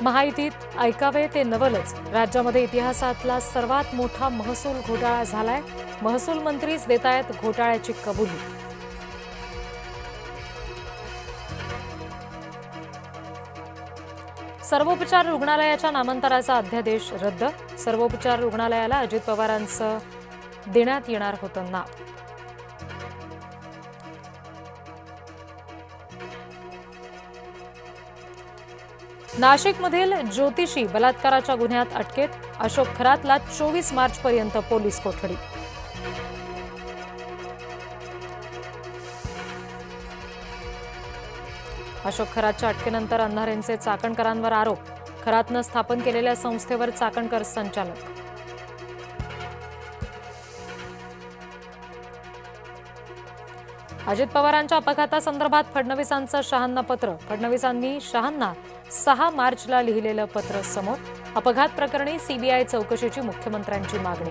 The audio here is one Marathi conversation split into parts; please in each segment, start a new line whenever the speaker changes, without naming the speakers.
महायुतीत ऐकावे ते नवलच. राज्यामध्ये इतिहासातला सर्वात मोठा महसूल घोटाळा झालाय. महसूल मंत्रीच देतायत घोटाळ्याची कबुली. सर्वोपचार रुग्णालयाच्या नामांतराचा अध्यादेश रद्द. सर्वोपचार रुग्णालयाला अजित पवारांचं देण्यात येणार होतं नाव. नाशिकमधील ज्योतिषी बलात्काराच्या गुन्ह्यात अटकेत. अशोक खरातला 24 मार्चपर्यंत पोलीस कोठडी. अशोक खरातच्या अटकेनंतर अंधारेंचे चाकणकरांवर आरोप. खरातनं स्थापन केलेल्या संस्थेवर चाकणकर संचालक. अजित पवारांच्या अपघातासंदर्भात फडणवीसांचं शहांना पत्र. फडणवीसांनी शहांना 6 मार्चला लिहिलेलं पत्र समोर. अपघात प्रकरणी सीबीआय चौकशीची मुख्यमंत्र्यांची मागणी.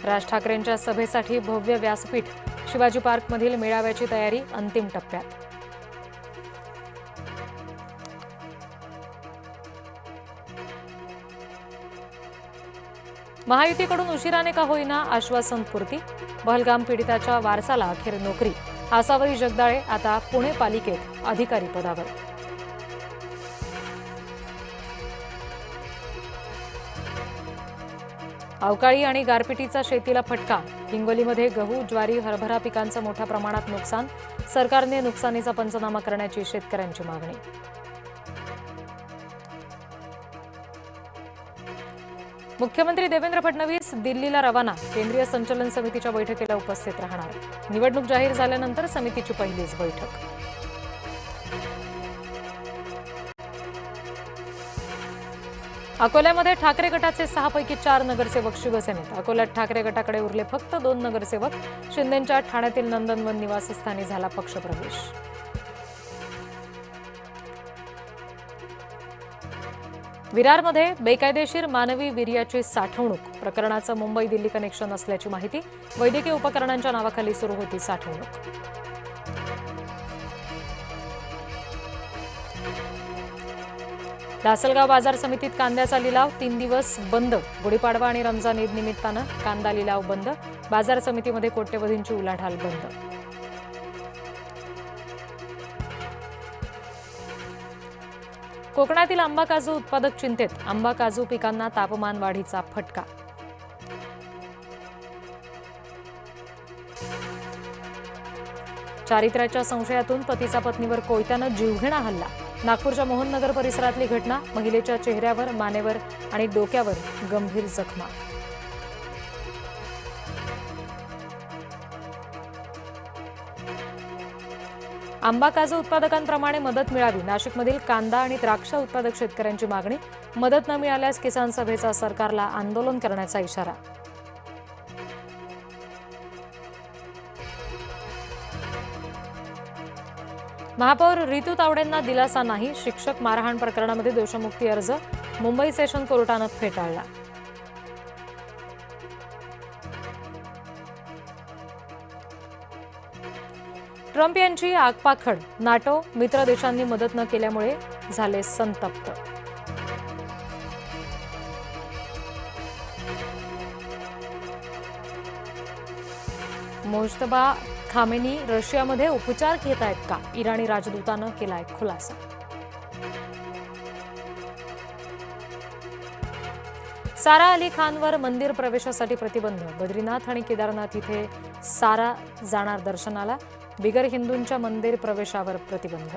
राज ठाकरेंच्या सभेसाठी भव्य व्यासपीठ. शिवाजी पार्कमधील मेळाव्याची तयारी अंतिम टप्प्यात. महायुतीकडून उशिराने का होईना आश्वासन पूर्ती. पहलगाम पीडिताच्या वारसाला अखेर नोकरी. आसावरी जगदाळे आता पुणे पालिकेत अधिकारी पदावर. अवकाळी आणि गारपिटीचा शेतीला फटका. हिंगोलीमध्ये गहू, ज्वारी, हरभरा पिकांचं मोठ्या प्रमाणात नुकसान. सरकारने नुकसानीचा पंचनामा करण्याची शेतकऱ्यांची मागणी. मुख्यमंत्री देवेंद्र फडणवीस दिल्लीला रवाना. केंद्रीय संचलन समितीच्या बैठकीला उपस्थित राहणार. निवडणूक जाहीर झाल्यानंतर समितीची पहिलीच बैठक. अकोल्यामध्ये ठाकरे गटाचे 6 पैकी 4 नगरसेवक शिवसेनेत. अकोल्यात ठाकरे गटाकडे उरले फक्त 2 नगरसेवक. शिंदेंच्या ठाण्यातील नंदनवन निवासस्थानी झाला पक्षप्रवेश. विरारमध्ये बेकायदेशीर मानवी वीर्याची साठवणूक. प्रकरणाचं मुंबई दिल्ली कनेक्शन असल्याची माहिती. वैद्यकीय उपकरणांच्या नावाखाली सुरू होती साठवणूक. लासलगाव बाजार समितीत कांद्याचा लिलाव 3 दिवस बंद. गुढीपाडवा आणि रमजान ईद निमित्तानं कांदा लिलाव बंद. बाजार समितीमध्ये कोट्यवधींची उलाढाल बंद. कोकणातील आंबा काजू उत्पादक चिंतेत. आंबा काजू पिकांना तापमान वाढीचा फटका. चारित्र्याच्या संशयातून पतीचा पत्नीवर कोयत्यानं जीवघेणा हल्ला. नागपूरच्या मोहननगर परिसरातली घटना. महिलेच्या चेहऱ्यावर, मानेवर आणि डोक्यावर गंभीर जखमा. आंबा काजू उत्पादकांप्रमाणे मदत मिळावी. नाशिकमधील कांदा आणि द्राक्ष उत्पादक शेतकऱ्यांची मागणी. मदत न मिळाल्यास किसान सभेचा सरकारला आंदोलन करण्याचा इशारा. महापौर रितू तावडेंना दिलासा नाही. शिक्षक मारहाण प्रकरणामध्ये दोषमुक्ती अर्ज मुंबई सेशन कोर्टानं फेटाळला. ट्रम्प यांची आगपाखड. नाटो मित्र देशांनी मदत न केल्यामुळे झाले संतप्त. मुज्तबा खामेनी रशियामध्ये उपचार घेत आहेत का? इराणी राजदूतानं केलाय खुलासा. सारा अली खानवर मंदिर प्रवेशासाठी प्रतिबंध. बद्रीनाथ आणि केदारनाथ इथे सारा जाणार दर्शनाला. बिगर हिंदूंच्या मंदिर प्रवेशावर प्रतिबंध.